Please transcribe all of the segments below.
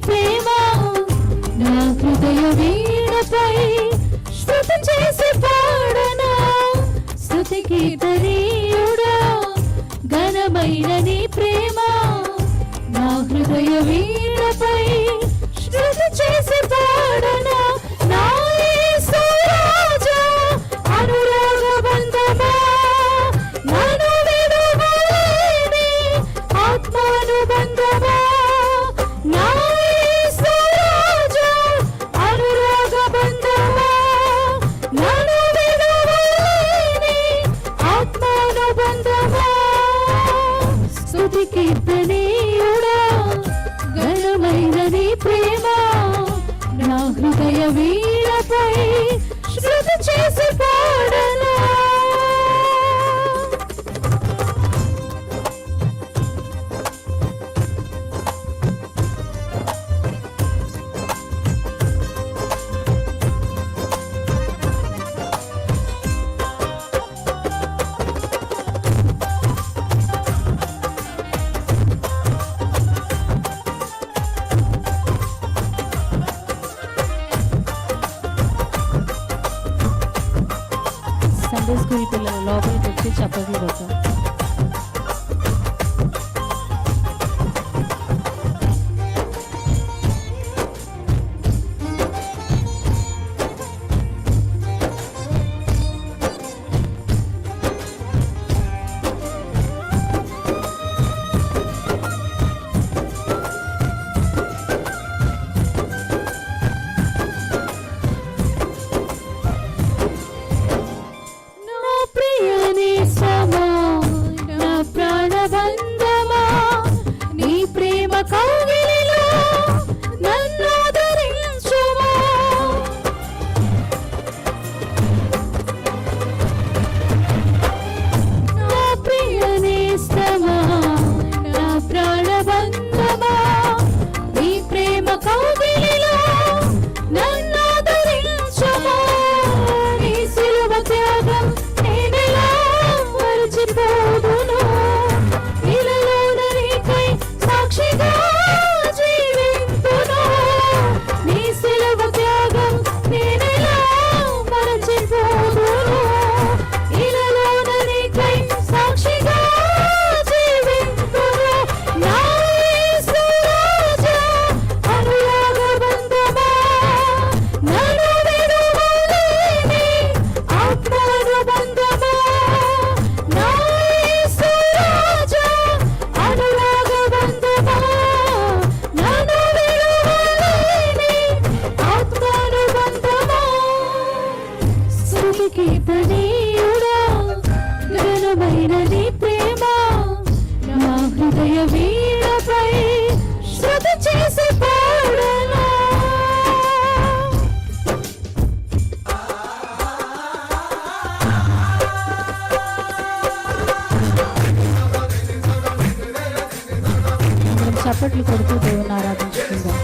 ప్రేమ నా హృదయ వీణపై స్తుతి చేసి పాడనా స్తుతి కీర్తనీయుడా ఘనమైన నీ ప్రేమ నా హృదయ వీణపై స్తుతి చేసి పాడనా నా యేసు రాజా అనురాగ బంధమా నన్ను విడువలేని ఆత్మానుబంధమా నా యేసు రాజా అనురాగ బంధమా నన్ను విడువలేని ఆత్మానుబంధమా స్తుతి కీర్తనీయుడా ఘనమైన నీ ప్రేమ నా హృదయ వీణపై స్తుతి చేసి పాడనా సండే స్కూల్ పిల్లలు లోపలికి వచ్చి చెప్పగలి కొట్టాం కీర్తనీయుడా ఘనమైన నీ ప్రేమ నా హృదయ వీణపై స్తుతి చేసి పాడనా చప్పట్లు కొడుతూ దేవుని ఆరాధించుకుందాం.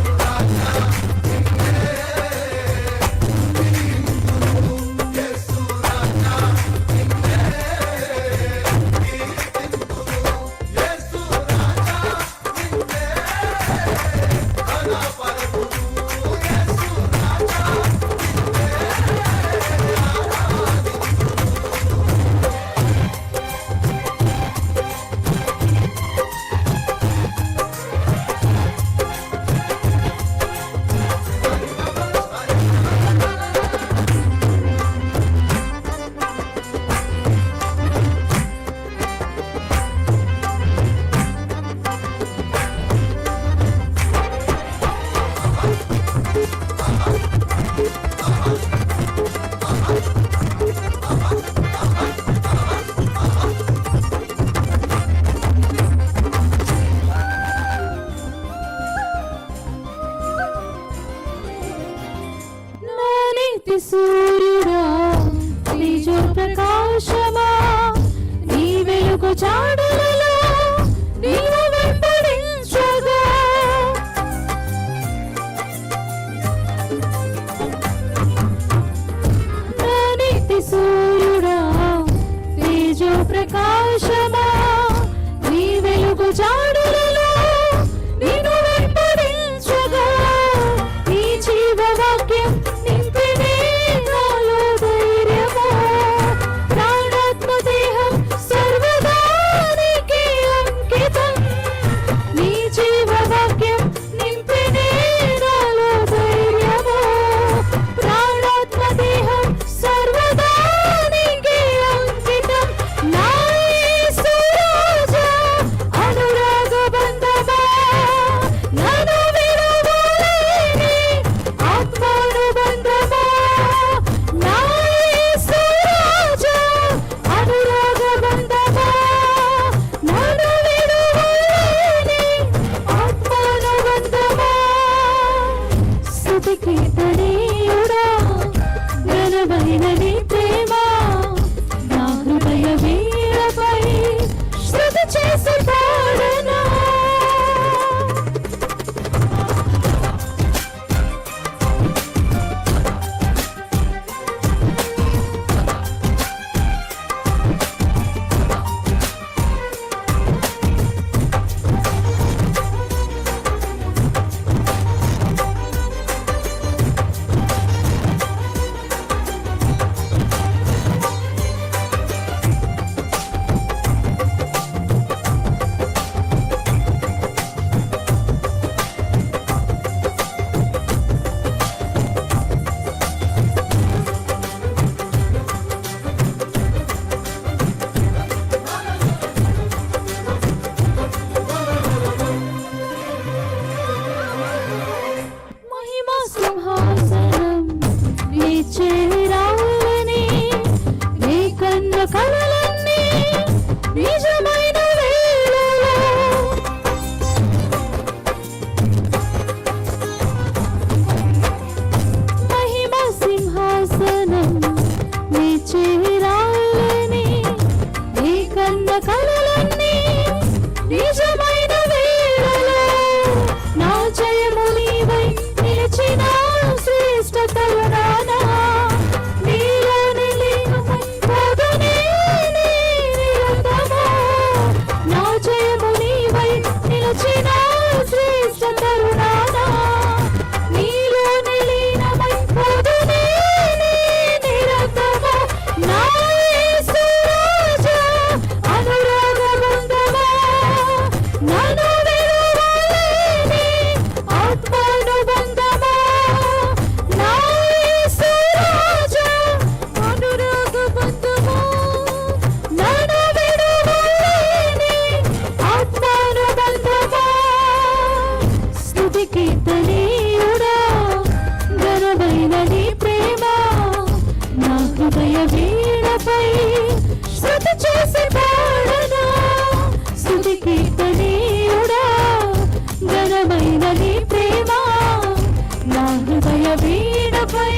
వీణపై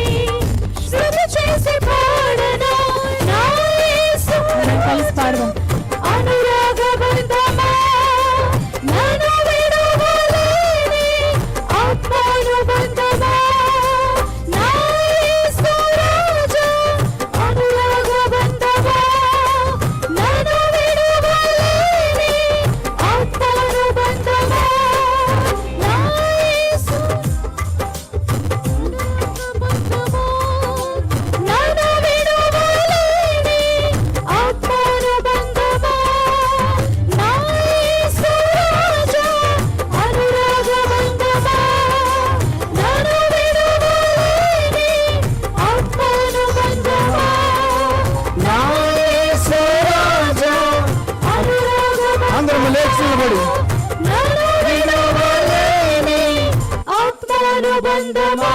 శృతి చేసి పాడనా నా యేసు. కలిసి పాడదాం. అనురాగ బంధమా నన్ను విడువలేని ఆత్మానుబంధమా నా యేసు రాజా. అనురాగ బంధమా నన్ను విడువలేని ఆత్మానుబంధమా నా యేసు. నన్ను విడువలేని ఆత్మానుబంధమా నా యేసు రాజా. అనురాగ బంధమా నన్ను విడువలేని ఆత్మానుబంధమా నా యేసు రాజా. అనురాగ అందరం లేచి నిలబడి నన్ను విడువలేని ఆత్మానుబంధమా